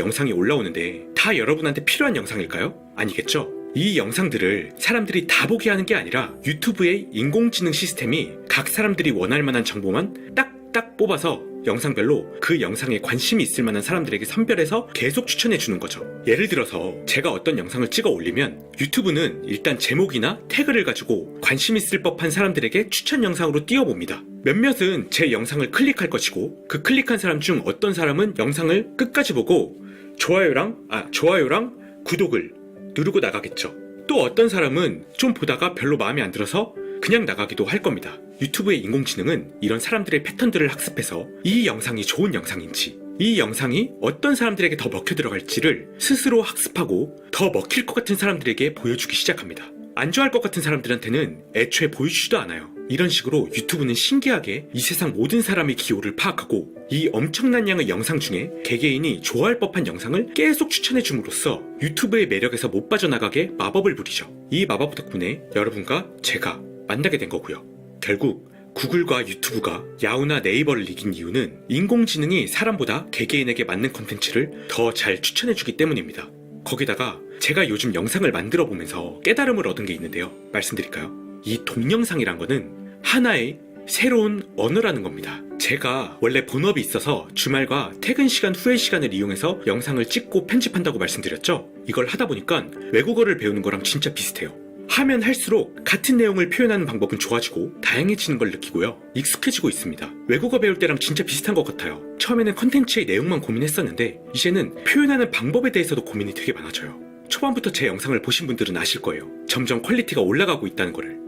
영상이 올라오는데 다 여러분한테 필요한 영상일까요? 아니겠죠? 이 영상들을 사람들이 다 보게 하는 게 아니라 유튜브의 인공지능 시스템이 각 사람들이 원할 만한 정보만 딱딱 뽑아서 영상별로 그 영상에 관심이 있을 만한 사람들에게 선별해서 계속 추천해 주는 거죠. 예를 들어서 제가 어떤 영상을 찍어 올리면 유튜브는 일단 제목이나 태그를 가지고 관심 있을 법한 사람들에게 추천 영상으로 띄워봅니다. 몇몇은 제 영상을 클릭할 것이고 그 클릭한 사람 중 어떤 사람은 영상을 끝까지 보고 좋아요랑 구독을 누르고 나가겠죠. 또 어떤 사람은 좀 보다가 별로 마음에 안 들어서 그냥 나가기도 할 겁니다. 유튜브의 인공지능은 이런 사람들의 패턴들을 학습해서 이 영상이 좋은 영상인지, 이 영상이 어떤 사람들에게 더 먹혀 들어갈지를 스스로 학습하고 더 먹힐 것 같은 사람들에게 보여주기 시작합니다. 안 좋아할 것 같은 사람들한테는 애초에 보여주지도 않아요. 이런 식으로 유튜브는 신기하게 이 세상 모든 사람의 기호를 파악하고 이 엄청난 양의 영상 중에 개개인이 좋아할 법한 영상을 계속 추천해 줌으로써 유튜브의 매력에서 못 빠져나가게 마법을 부리죠. 이 마법 덕분에 여러분과 제가 만나게 된 거고요. 결국 구글과 유튜브가 야후나 네이버를 이긴 이유는 인공지능이 사람보다 개개인에게 맞는 컨텐츠를 더 잘 추천해주기 때문입니다. 거기다가 제가 요즘 영상을 만들어 보면서 깨달음을 얻은 게 있는데요. 말씀드릴까요? 이 동영상이란 거는 하나의 새로운 언어라는 겁니다. 제가 원래 본업이 있어서 주말과 퇴근 시간 후의 시간을 이용해서 영상을 찍고 편집한다고 말씀드렸죠? 이걸 하다 보니까 외국어를 배우는 거랑 진짜 비슷해요. 하면 할수록 같은 내용을 표현하는 방법은 좋아지고 다양해지는 걸 느끼고요. 익숙해지고 있습니다. 외국어 배울 때랑 진짜 비슷한 것 같아요. 처음에는 컨텐츠의 내용만 고민했었는데 이제는 표현하는 방법에 대해서도 고민이 되게 많아져요. 초반부터 제 영상을 보신 분들은 아실 거예요. 점점 퀄리티가 올라가고 있다는 거를.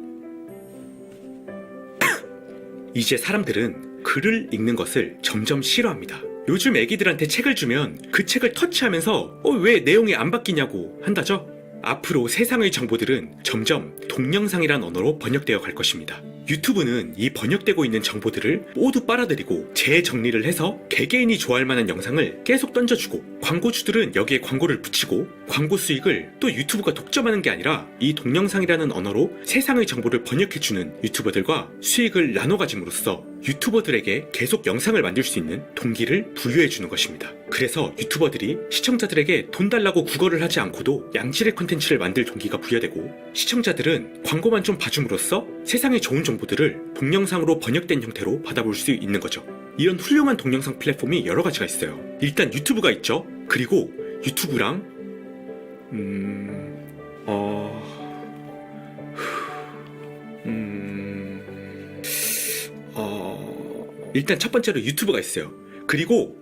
이제 사람들은 글을 읽는 것을 점점 싫어합니다. 요즘 애기들한테 책을 주면 그 책을 터치하면서 왜 내용이 안 바뀌냐고 한다죠? 앞으로 세상의 정보들은 점점 동영상이란 언어로 번역되어 갈 것입니다. 유튜브는 이 번역되고 있는 정보들을 모두 빨아들이고 재정리를 해서 개개인이 좋아할 만한 영상을 계속 던져주고 광고주들은 여기에 광고를 붙이고 광고 수익을 또 유튜브가 독점하는 게 아니라 이 동영상이라는 언어로 세상의 정보를 번역해주는 유튜버들과 수익을 나눠 가짐으로써 유튜버들에게 계속 영상을 만들 수 있는 동기를 부여해주는 것입니다. 그래서 유튜버들이 시청자들에게 돈 달라고 구걸을 하지 않고도 양질의 콘텐츠를 만들 동기가 부여되고 시청자들은 광고만 좀 봐줌으로써 세상의 좋은 정보들을 동영상으로 번역된 형태로 받아볼 수 있는 거죠. 이런 훌륭한 동영상 플랫폼이 여러 가지가 있어요. 일단 유튜브가 있죠. 그리고 유튜브랑 일단 첫 번째로 유튜브가 있어요. 그리고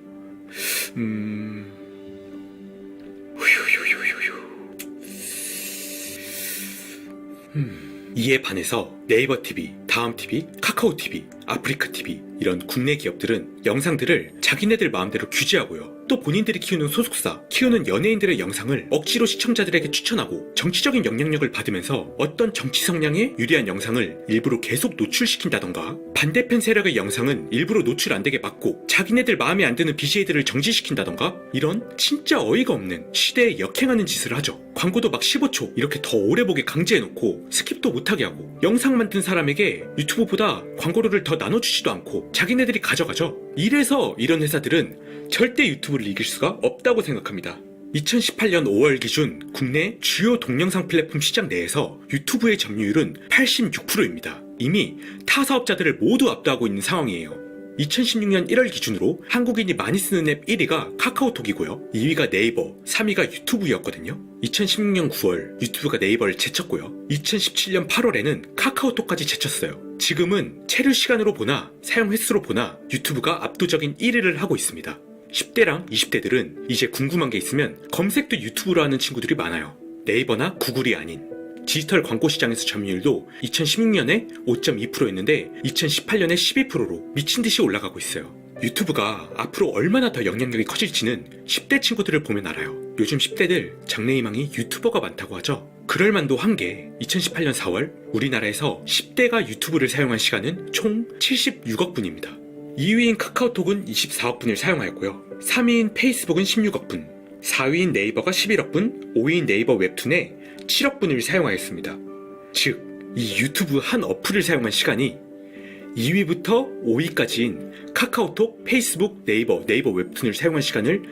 이에 반해서 네이버 TV, 다음 TV, 카카오 TV, 아프리카 TV 이런 국내 기업들은 영상들을 자기네들 마음대로 규제하고요. 또 본인들이 키우는 소속사, 키우는 연예인들의 영상을 억지로 시청자들에게 추천하고 정치적인 영향력을 받으면서 어떤 정치 성향에 유리한 영상을 일부러 계속 노출시킨다던가 반대편 세력의 영상은 일부러 노출 안 되게 막고 자기네들 마음에 안 드는 BJ들을 정지시킨다던가 이런 진짜 어이가 없는 시대에 역행하는 짓을 하죠. 광고도 막 15초 이렇게 더 오래 보게 강제해놓고 스킵도 못하게 하고 영상 만든 사람에게 유튜브보다 광고료를 더 나눠주지도 않고 자기네들이 가져가죠. 이래서 이런 회사들은 절대 유튜브를 이길 수가 없다고 생각합니다. 2018년 5월 기준 국내 주요 동영상 플랫폼 시장 내에서 유튜브의 점유율은 86%입니다. 이미 타 사업자들을 모두 압도하고 있는 상황이에요. 2016년 1월 기준으로 한국인이 많이 쓰는 앱 1위가 카카오톡이고요. 2위가 네이버, 3위가 유튜브였거든요. 2016년 9월 유튜브가 네이버를 제쳤고요. 2017년 8월에는 카카오톡까지 제쳤어요. 지금은 체류 시간으로 보나 사용 횟수로 보나 유튜브가 압도적인 1위를 하고 있습니다. 10대랑 20대들은 이제 궁금한 게 있으면 검색도 유튜브로 하는 친구들이 많아요. 네이버나 구글이 아닌. 디지털 광고 시장에서 점유율도 2016년에 5.2%였는데 2018년에 12%로 미친듯이 올라가고 있어요. 유튜브가 앞으로 얼마나 더 영향력이 커질지는 10대 친구들을 보면 알아요. 요즘 10대들 장래희망이 유튜버가 많다고 하죠. 그럴만도 한 게 2018년 4월 우리나라에서 10대가 유튜브를 사용한 시간은 총 76억 분입니다. 2위인 카카오톡은 24억 분을 사용하였고요. 3위인 페이스북은 16억 분, 4위인 네이버가 11억 분, 5위인 네이버 웹툰에 7억 분을 사용하였습니다. 즉, 이 유튜브 한 어플을 사용한 시간이 2위부터 5위까지인 카카오톡, 페이스북, 네이버 웹툰을 사용한 시간을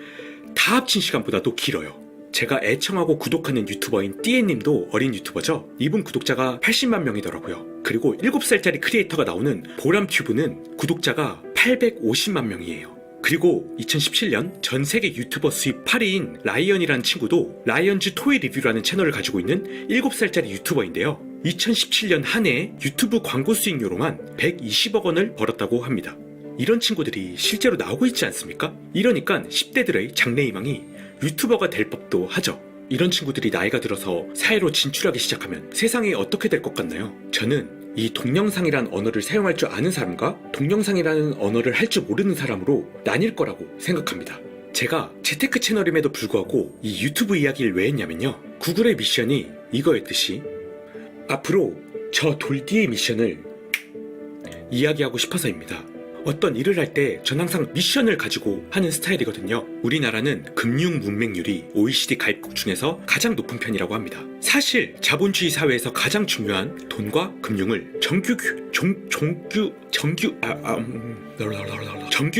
다 합친 시간보다도 길어요. 제가 애청하고 구독하는 유튜버인 띠에님도 어린 유튜버죠. 이분 구독자가 80만 명이더라고요. 그리고 7살짜리 크리에이터가 나오는 보람튜브는 구독자가 850만 명이에요. 그리고 2017년 전 세계 유튜버 수입 8위인 라이언이라는 친구도 라이언즈 토이 리뷰라는 채널을 가지고 있는 7살짜리 유튜버인데요. 2017년 한 해 유튜브 광고 수익료로만 120억 원을 벌었다고 합니다. 이런 친구들이 실제로 나오고 있지 않습니까? 이러니까 10대들의 장래희망이 유튜버가 될 법도 하죠. 이런 친구들이 나이가 들어서 사회로 진출하기 시작하면 세상이 어떻게 될 것 같나요? 저는 이 동영상이란 언어를 사용할 줄 아는 사람과 동영상이라는 언어를 할 줄 모르는 사람으로 나뉠 거라고 생각합니다. 제가 재테크 채널임에도 불구하고 이 유튜브 이야기를 왜 했냐면요. 구글의 미션이 이거였듯이 앞으로 저 돌디의 미션을 이야기하고 싶어서입니다. 어떤 일을 할 때 전 항상 미션을 가지고 하는 스타일이거든요. 우리나라는 금융 문맹률이 OECD 가입국 중에서 가장 높은 편이라고 합니다. 사실 자본주의 사회에서 가장 중요한 돈과 금융을 정규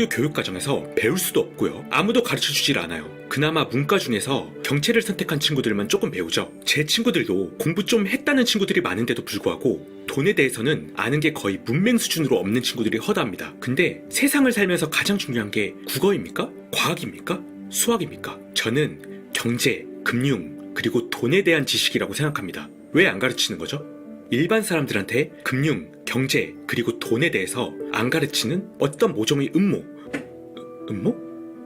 교육 과정에서 배울 수도 없고요. 아무도 가르쳐주질 않아요. 그나마 문과 중에서 경제를 선택한 친구들만 조금 배우죠. 제 친구들도 공부 좀 했다는 친구들이 많은데도 불구하고 돈에 대해서는 아는 게 거의 문맹 수준으로 없는 친구들이 허다합니다. 근데 세상을 살면서 가장 중요한 게 국어입니까? 과학입니까? 수학입니까? 저는 경제, 금융, 그리고 돈에 대한 지식이라고 생각합니다. 왜 안 가르치는 거죠? 일반 사람들한테 금융, 경제, 그리고 돈에 대해서 안 가르치는 어떤 모종의 음모?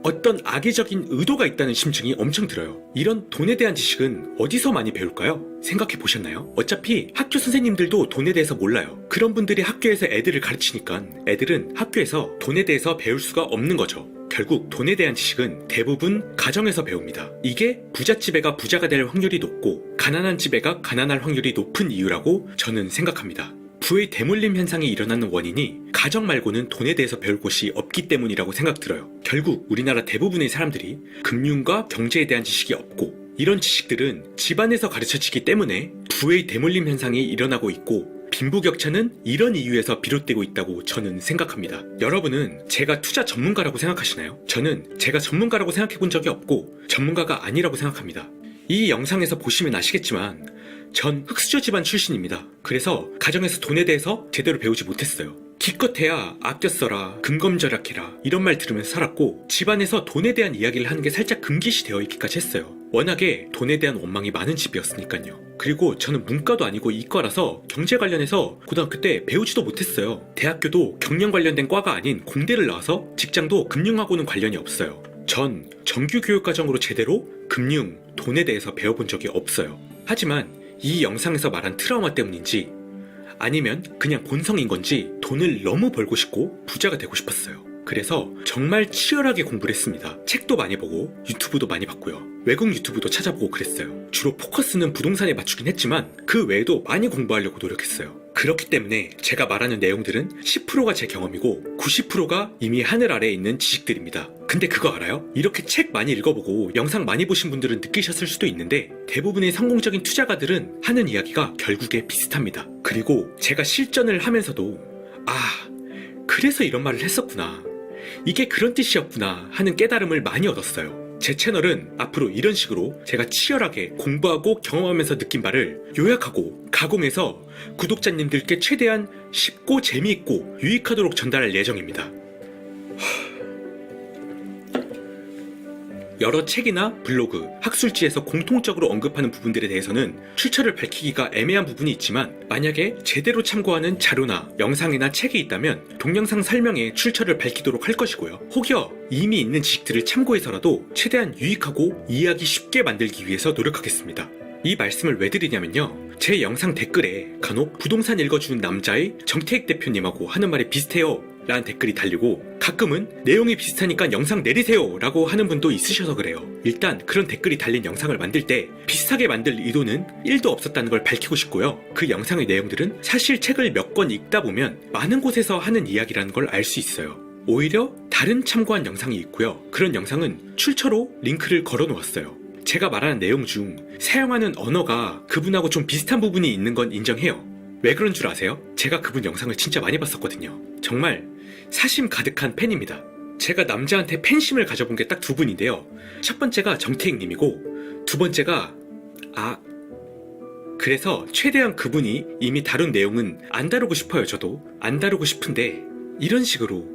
어떤 악의적인 의도가 있다는 심증이 엄청 들어요. 이런 돈에 대한 지식은 어디서 많이 배울까요? 생각해 보셨나요? 어차피 학교 선생님들도 돈에 대해서 몰라요. 그런 분들이 학교에서 애들을 가르치니까 애들은 학교에서 돈에 대해서 배울 수가 없는 거죠. 결국 돈에 대한 지식은 대부분 가정에서 배웁니다. 이게 부잣집애가 부자가 될 확률이 높고 가난한 집애가 가난할 확률이 높은 이유라고 저는 생각합니다. 부의 대물림 현상이 일어나는 원인이 가정 말고는 돈에 대해서 배울 곳이 없기 때문이라고 생각 들어요. 결국 우리나라 대부분의 사람들이 금융과 경제에 대한 지식이 없고 이런 지식들은 집안에서 가르쳐지기 때문에 부의 대물림 현상이 일어나고 있고 빈부격차는 이런 이유에서 비롯되고 있다고 저는 생각합니다. 여러분은 제가 투자 전문가라고 생각하시나요? 저는 제가 전문가라고 생각해 본 적이 없고 전문가가 아니라고 생각합니다. 이 영상에서 보시면 아시겠지만 전 흑수저 집안 출신입니다. 그래서 가정에서 돈에 대해서 제대로 배우지 못했어요. 기껏해야 아껴 써라, 금검절약해라 이런 말 들으면서 살았고 집안에서 돈에 대한 이야기를 하는 게 살짝 금기시 되어 있기까지 했어요. 워낙에 돈에 대한 원망이 많은 집이었으니까요. 그리고 저는 문과도 아니고 이과라서 경제 관련해서 고등학교 때 배우지도 못했어요. 대학교도 경영 관련된 과가 아닌 공대를 나와서 직장도 금융하고는 관련이 없어요. 전 정규 교육과정으로 제대로 금융, 돈에 대해서 배워본 적이 없어요. 하지만 이 영상에서 말한 트라우마 때문인지 아니면 그냥 본성인 건지 돈을 너무 벌고 싶고 부자가 되고 싶었어요. 그래서 정말 치열하게 공부를 했습니다. 책도 많이 보고 유튜브도 많이 봤고요. 외국 유튜브도 찾아보고 그랬어요. 주로 포커스는 부동산에 맞추긴 했지만 그 외에도 많이 공부하려고 노력했어요. 그렇기 때문에 제가 말하는 내용들은 10%가 제 경험이고 90%가 이미 하늘 아래에 있는 지식들입니다. 근데 그거 알아요? 이렇게 책 많이 읽어보고 영상 많이 보신 분들은 느끼셨을 수도 있는데 대부분의 성공적인 투자가들은 하는 이야기가 결국에 비슷합니다. 그리고 제가 실전을 하면서도 그래서 이런 말을 했었구나, 이게 그런 뜻이었구나 하는 깨달음을 많이 얻었어요. 제 채널은 앞으로 이런 식으로 제가 치열하게 공부하고 경험하면서 느낀 바를 요약하고 가공해서 구독자님들께 최대한 쉽고 재미있고 유익하도록 전달할 예정입니다. 여러 책이나 블로그, 학술지에서 공통적으로 언급하는 부분들에 대해서는 출처를 밝히기가 애매한 부분이 있지만 만약에 제대로 참고하는 자료나 영상이나 책이 있다면 동영상 설명에 출처를 밝히도록 할 것이고요. 혹여 이미 있는 지식들을 참고해서라도 최대한 유익하고 이해하기 쉽게 만들기 위해서 노력하겠습니다. 이 말씀을 왜 드리냐면요, 제 영상 댓글에 간혹 부동산 읽어주는 남자의 정태익 대표님하고 하는 말이 비슷해요 라는 댓글이 달리고 가끔은 내용이 비슷하니까 영상 내리세요 라고 하는 분도 있으셔서 그래요. 일단 그런 댓글이 달린 영상을 만들 때 비슷하게 만들 의도는 1도 없었다는 걸 밝히고 싶고요. 그 영상의 내용들은 사실 책을 몇 권 읽다 보면 많은 곳에서 하는 이야기라는 걸 알 수 있어요. 오히려 다른 참고한 영상이 있고요. 그런 영상은 출처로 링크를 걸어 놓았어요. 제가 말하는 내용 중 사용하는 언어가 그분하고 좀 비슷한 부분이 있는 건 인정해요. 왜 그런 줄 아세요? 제가 그분 영상을 진짜 많이 봤었거든요. 정말 사심 가득한 팬입니다. 제가 남자한테 팬심을 가져본 게 딱 두 분인데요. 첫 번째가 정태익님이고 두 번째가 그래서 최대한 그분이 이미 다룬 내용은 안 다루고 싶어요. 저도 안 다루고 싶은데 이런 식으로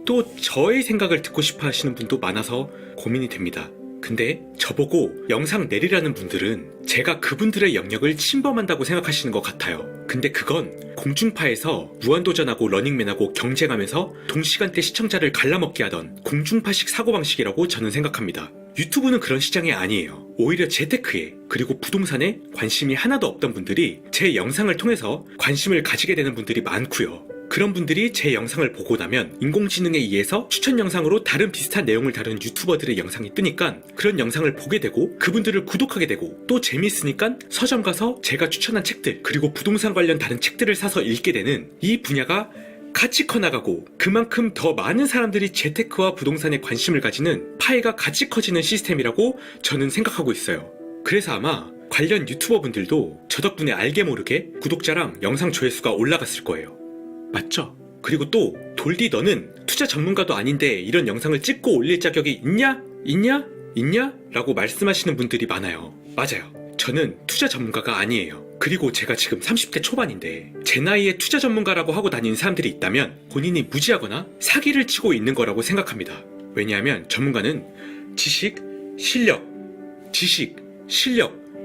또 저의 생각을 듣고 싶어 하시는 분도 많아서 고민이 됩니다. 근데 저보고 영상 내리라는 분들은 제가 그분들의 영역을 침범한다고 생각하시는 것 같아요. 근데 그건 공중파에서 무한도전하고 러닝맨하고 경쟁하면서 동시간대 시청자를 갈라먹게 하던 공중파식 사고방식이라고 저는 생각합니다. 유튜브는 그런 시장이 아니에요. 오히려 재테크에 그리고 부동산에 관심이 하나도 없던 분들이 제 영상을 통해서 관심을 가지게 되는 분들이 많고요. 그런 분들이 제 영상을 보고 나면 인공지능에 의해서 추천 영상으로 다른 비슷한 내용을 다루는 유튜버들의 영상이 뜨니까 그런 영상을 보게 되고 그분들을 구독하게 되고 또 재미있으니까 서점 가서 제가 추천한 책들 그리고 부동산 관련 다른 책들을 사서 읽게 되는 이 분야가 같이 커나가고 그만큼 더 많은 사람들이 재테크와 부동산에 관심을 가지는 파이가 같이 커지는 시스템이라고 저는 생각하고 있어요. 그래서 아마 관련 유튜버 분들도 저 덕분에 알게 모르게 구독자랑 영상 조회수가 올라갔을 거예요. 맞죠? 그리고 또 돌디 너는 투자 전문가도 아닌데 이런 영상을 찍고 올릴 자격이 있냐? 라고 말씀하시는 분들이 많아요. 맞아요. 저는 투자 전문가가 아니에요. 그리고 제가 지금 30대 초반인데 제 나이에 투자 전문가라고 하고 다니는 사람들이 있다면 본인이 무지하거나 사기를 치고 있는 거라고 생각합니다. 왜냐하면 전문가는 지식, 실력,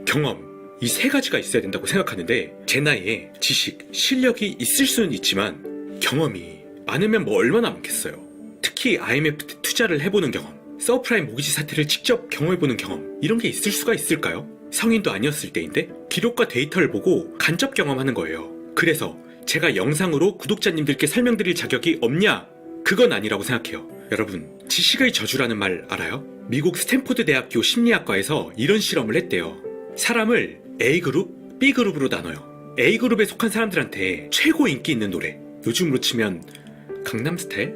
경험 이 세 가지가 있어야 된다고 생각하는데 제 나이에 지식, 실력이 있을 수는 있지만 경험이 많으면 뭐 얼마나 많겠어요. 특히 IMF 때 투자를 해보는 경험, 서프라임 모기지 사태를 직접 경험해보는 경험 이런 게 있을 수가 있을까요? 성인도 아니었을 때인데 기록과 데이터를 보고 간접 경험하는 거예요. 그래서 제가 영상으로 구독자님들께 설명드릴 자격이 없냐? 그건 아니라고 생각해요. 여러분, 지식의 저주라는 말 알아요? 미국 스탠포드 대학교 심리학과에서 이런 실험을 했대요. 사람을 A그룹, B그룹으로 나눠요. A그룹에 속한 사람들한테 최고 인기 있는 노래, 요즘으로 치면 강남스타일?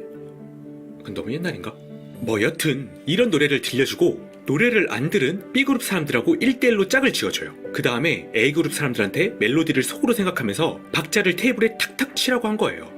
그건 너무 옛날인가? 뭐 여튼 이런 노래를 들려주고 노래를 안 들은 B그룹 사람들하고 1대1로 짝을 지어줘요. 그 다음에 A그룹 사람들한테 멜로디를 속으로 생각하면서 박자를 테이블에 탁탁 치라고 한 거예요.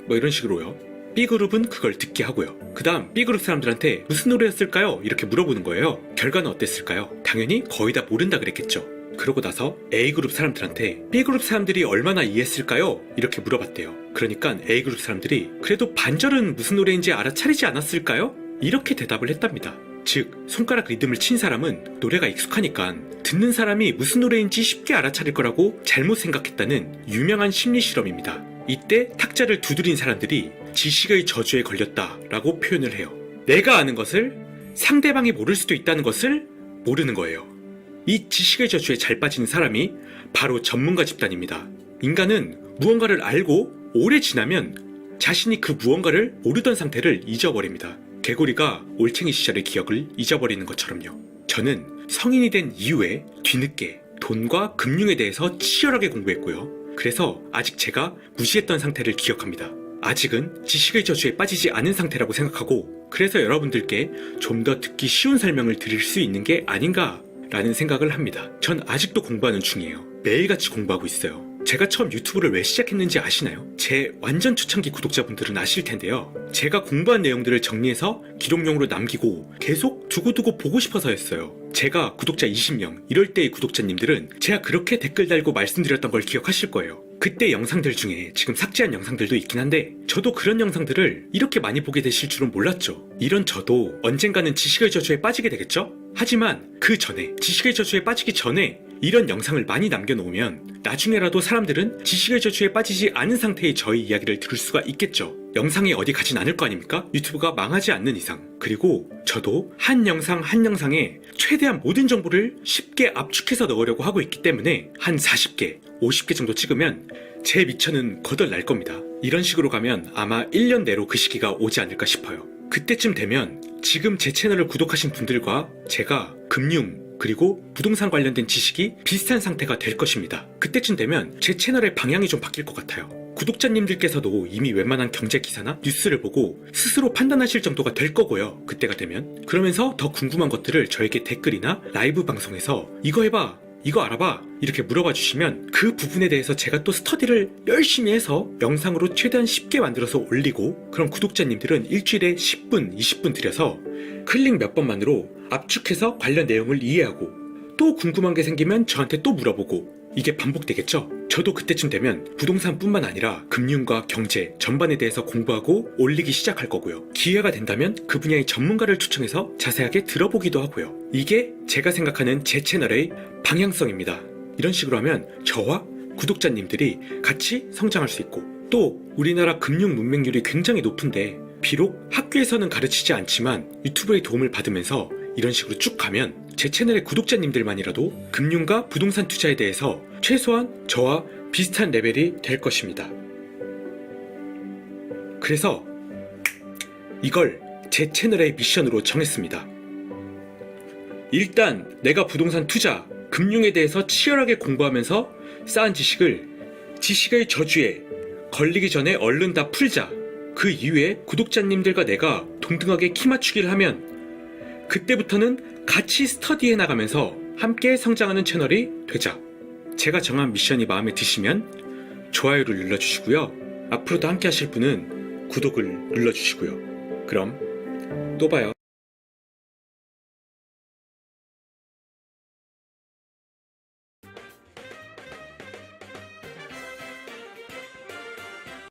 뭐 이런 식으로요. B그룹은 그걸 듣게 하고요. 그 다음 B그룹 사람들한테 무슨 노래였을까요? 이렇게 물어보는 거예요. 결과는 어땠을까요? 당연히 거의 다 모른다 그랬겠죠. 그러고 나서 A그룹 사람들한테 B그룹 사람들이 얼마나 이해했을까요? 이렇게 물어봤대요. 그러니까 A그룹 사람들이 그래도 반절은 무슨 노래인지 알아차리지 않았을까요? 이렇게 대답을 했답니다. 즉 손가락 리듬을 친 사람은 노래가 익숙하니까 듣는 사람이 무슨 노래인지 쉽게 알아차릴 거라고 잘못 생각했다는 유명한 심리 실험입니다. 이때 탁자를 두드린 사람들이 지식의 저주에 걸렸다라고 표현을 해요. 내가 아는 것을 상대방이 모를 수도 있다는 것을 모르는 거예요. 이 지식의 저주에 잘 빠지는 사람이 바로 전문가 집단입니다. 인간은 무언가를 알고 오래 지나면 자신이 그 무언가를 모르던 상태를 잊어버립니다. 개구리가 올챙이 시절의 기억을 잊어버리는 것처럼요. 저는 성인이 된 이후에 뒤늦게 돈과 금융에 대해서 치열하게 공부했고요. 그래서 아직 제가 무시했던 상태를 기억합니다. 아직은 지식의 저주에 빠지지 않은 상태라고 생각하고 그래서 여러분들께 좀 더 듣기 쉬운 설명을 드릴 수 있는 게 아닌가 라는 생각을 합니다. 전 아직도 공부하는 중이에요. 매일같이 공부하고 있어요. 제가 처음 유튜브를 왜 시작했는지 아시나요? 제 완전 초창기 구독자분들은 아실 텐데요. 제가 공부한 내용들을 정리해서 기록용으로 남기고 계속 두고두고 보고 싶어서였어요. 제가 구독자 20명 이럴 때의 구독자님들은 제가 그렇게 댓글 달고 말씀드렸던 걸 기억하실 거예요. 그때 영상들 중에 지금 삭제한 영상들도 있긴 한데 저도 그런 영상들을 이렇게 많이 보게 되실 줄은 몰랐죠. 이런 저도 언젠가는 지식의 저주에 빠지게 되겠죠? 하지만 그 전에 지식의 저주에 빠지기 전에 이런 영상을 많이 남겨놓으면 나중에라도 사람들은 지식의 저주에 빠지지 않은 상태의 저의 이야기를 들을 수가 있겠죠. 영상이 어디 가진 않을 거 아닙니까? 유튜브가 망하지 않는 이상. 그리고 저도 한 영상 한 영상에 최대한 모든 정보를 쉽게 압축해서 넣으려고 하고 있기 때문에 한 40개, 50개 정도 찍으면 제 미천은 거덜날 겁니다. 이런 식으로 가면 아마 1년 내로 그 시기가 오지 않을까 싶어요. 그때쯤 되면 지금 제 채널을 구독하신 분들과 제가 금융 그리고 부동산 관련된 지식이 비슷한 상태가 될 것입니다. 그때쯤 되면 제 채널의 방향이 좀 바뀔 것 같아요. 구독자님들께서도 이미 웬만한 경제 기사나 뉴스를 보고 스스로 판단하실 정도가 될 거고요. 그때가 되면. 그러면서 더 궁금한 것들을 저에게 댓글이나 라이브 방송에서 이거 해봐, 이거 알아봐 이렇게 물어봐 주시면 그 부분에 대해서 제가 또 스터디를 열심히 해서 영상으로 최대한 쉽게 만들어서 올리고, 그럼 구독자님들은 일주일에 10분, 20분 들여서 클릭 몇 번만으로 압축해서 관련 내용을 이해하고, 또 궁금한 게 생기면 저한테 또 물어보고, 이게 반복되겠죠? 저도 그때쯤 되면 부동산뿐만 아니라 금융과 경제 전반에 대해서 공부하고 올리기 시작할 거고요. 기회가 된다면 그 분야의 전문가를 초청해서 자세하게 들어보기도 하고요. 이게 제가 생각하는 제 채널의 방향성입니다. 이런 식으로 하면 저와 구독자님들이 같이 성장할 수 있고, 또 우리나라 금융 문맹률이 굉장히 높은데 비록 학교에서는 가르치지 않지만 유튜브의 도움을 받으면서 이런 식으로 쭉 가면 제 채널의 구독자님들만이라도 금융과 부동산 투자에 대해서 최소한 저와 비슷한 레벨이 될 것입니다. 그래서 이걸 제 채널의 미션으로 정했습니다. 일단 내가 부동산 투자, 금융에 대해서 치열하게 공부하면서 쌓은 지식의 저주에 걸리기 전에 얼른 다 풀자. 그 이후에 구독자님들과 내가 동등하게 키 맞추기를 하면 그때부터는 같이 스터디해 나가면서 함께 성장하는 채널이 되자. 제가 정한 미션이 마음에 드시면 좋아요를 눌러주시고요. 앞으로도 함께 하실 분은 구독을 눌러주시고요. 그럼 또 봐요.